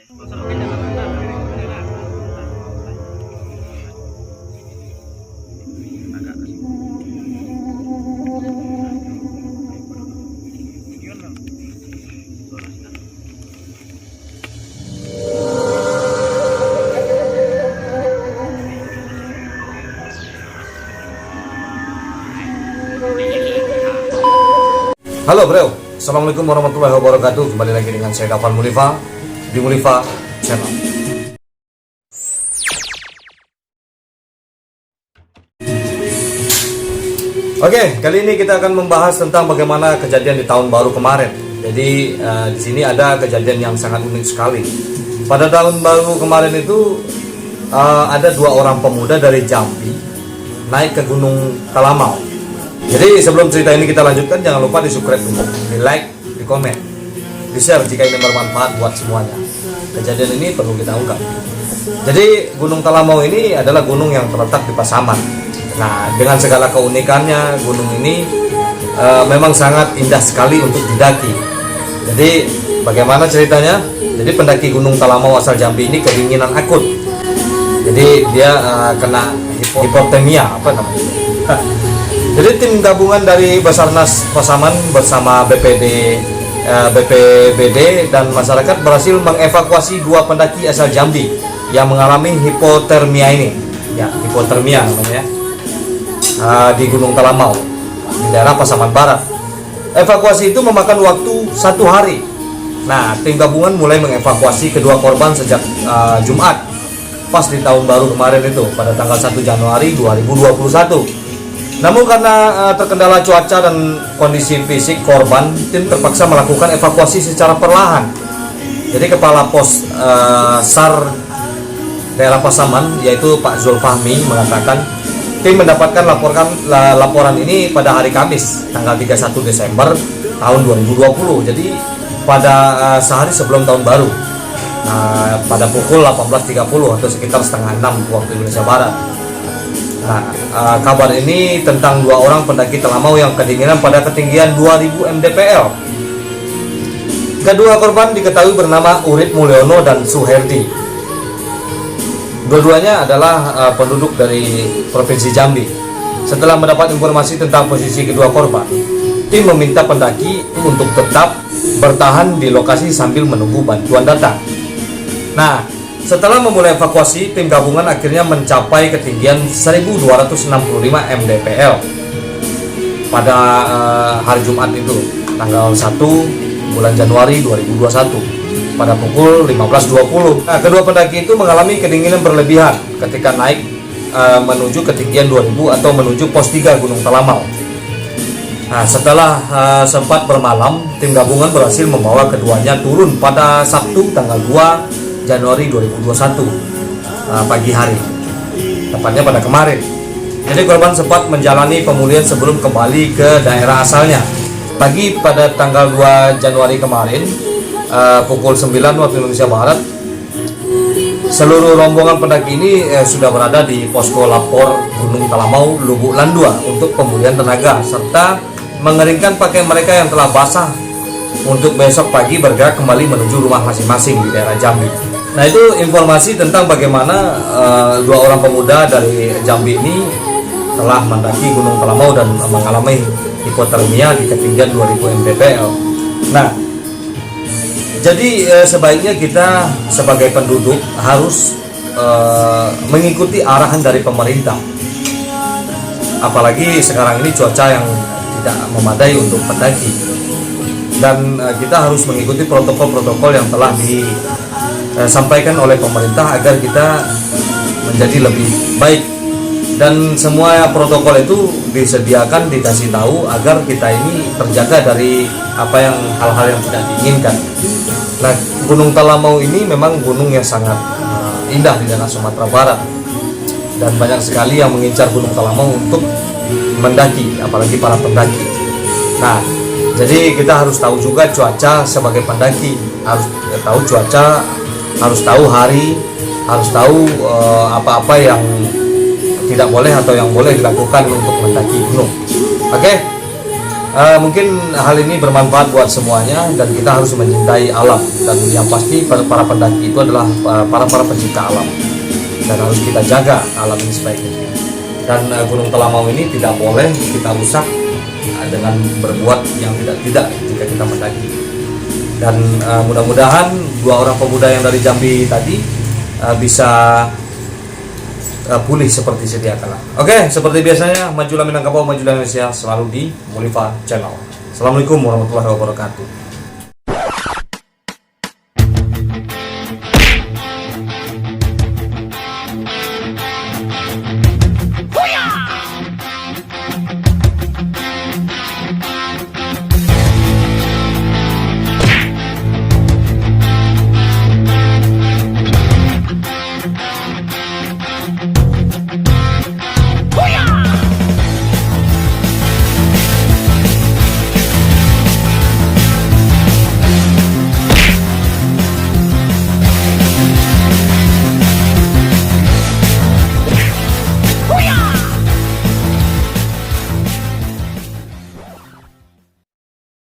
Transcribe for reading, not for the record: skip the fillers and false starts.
Halo bro, assalamualaikum warahmatullahi wabarakatuh. Kembali lagi dengan saya Dafan Mulifa di Mulifa Channel. Oke, kali ini kita akan membahas tentang bagaimana kejadian di tahun baru kemarin. Jadi di sini ada kejadian yang sangat unik sekali. Pada tahun baru kemarin itu ada dua orang pemuda dari Jambi naik ke Gunung Talamau. Jadi sebelum cerita ini kita lanjutkan, jangan lupa di subscribe dulu, di like, di komen, di share jika ini bermanfaat buat semuanya. Kejadian ini perlu kita ungkap. Jadi Gunung Talamau ini adalah gunung yang terletak di Pasaman. Nah, dengan segala keunikannya, gunung ini memang sangat indah sekali untuk didaki. Jadi bagaimana ceritanya? Jadi pendaki Gunung Talamau asal Jambi ini kedinginan akut. Jadi dia kena hipotermia, apa namanya? Jadi tim gabungan dari Basarnas Pasaman bersama BPBD dan masyarakat berhasil mengevakuasi dua pendaki asal Jambi yang mengalami hipotermia ini. Ya, hipotermia namanya. Di Gunung Talamau di daerah Pasaman Barat. Evakuasi itu memakan waktu 1 hari. Nah, tim gabungan mulai mengevakuasi kedua korban sejak Jumat pas di tahun baru kemarin itu pada tanggal 1 Januari 2021. Namun karena terkendala cuaca dan kondisi fisik korban, tim terpaksa melakukan evakuasi secara perlahan. Jadi Kepala Pos SAR daerah Pasaman yaitu Pak Zulfahmi mengatakan tim mendapatkan laporan ini pada hari Kamis tanggal 31 Desember tahun 2020. Jadi pada sehari sebelum tahun baru. Nah, pada pukul 18.30 atau sekitar setengah 6 waktu Indonesia Barat. Nah, kabar ini tentang dua orang pendaki Talamau yang kedinginan pada ketinggian 2000 mdpl. Kedua korban diketahui bernama Urip Mulyono dan Suherdi. Dua-duanya adalah penduduk dari Provinsi Jambi. Setelah mendapat informasi tentang posisi kedua korban, tim meminta pendaki untuk tetap bertahan di lokasi sambil menunggu bantuan datang. Nah, setelah memulai evakuasi, tim gabungan akhirnya mencapai ketinggian 1265 mdpl pada hari Jumat itu, tanggal 1 bulan Januari 2021 pada pukul 15.20. Nah, kedua pendaki itu mengalami kedinginan berlebihan ketika naik menuju ketinggian 2000 atau menuju pos 3 Gunung Talamau. Nah, setelah sempat bermalam, tim gabungan berhasil membawa keduanya turun pada Sabtu tanggal 2 Januari 2021 pagi hari, tepatnya pada kemarin. Jadi korban sempat menjalani pemulihan sebelum kembali ke daerah asalnya. Pagi pada tanggal 2 Januari kemarin pukul 9 waktu Indonesia Barat, seluruh rombongan pendaki ini sudah berada di posko lapor Gunung Talamau Lubuk Landua untuk pemulihan tenaga serta mengeringkan pakaian mereka yang telah basah untuk besok pagi bergerak kembali menuju rumah masing-masing di daerah Jambi. Nah, itu informasi tentang bagaimana dua orang pemuda dari Jambi ini telah mendaki Gunung Talamau dan mengalami hipotermia di ketinggian 2000 mdpl. Nah, jadi sebaiknya kita sebagai penduduk harus mengikuti arahan dari pemerintah. Apalagi sekarang ini cuaca yang tidak memadai untuk pendaki. Dan kita harus mengikuti protokol-protokol yang telah disampaikan oleh pemerintah agar kita menjadi lebih baik, dan semua protokol itu disediakan, dikasih tahu agar kita ini terjaga dari hal-hal yang tidak diinginkan. Nah, Gunung Talamau ini memang gunung yang sangat indah di daerah Sumatera Barat, dan banyak sekali yang mengincar Gunung Talamau untuk mendaki, apalagi para pendaki. Nah, jadi kita harus tahu juga cuaca sebagai pendaki, harus tahu cuaca, harus tahu hari, harus tahu apa-apa yang tidak boleh atau yang boleh dilakukan untuk mendaki gunung. Oke. Mungkin hal ini bermanfaat buat semuanya, dan kita harus mencintai alam, dan yang pasti para pendaki itu adalah para pencipta alam, dan harus kita jaga alam ini sebaik-baiknya. Dan Gunung Telamau ini tidak boleh kita rusak dengan berbuat yang tidak jika kita mendaki. Dan mudah-mudahan dua orang pemuda yang dari Jambi tadi bisa pulih seperti sedia kala. Oke, seperti biasanya, majulah Minangkabau, majulah Indonesia, selalu di Mulifa Channel. Assalamualaikum warahmatullahi wabarakatuh.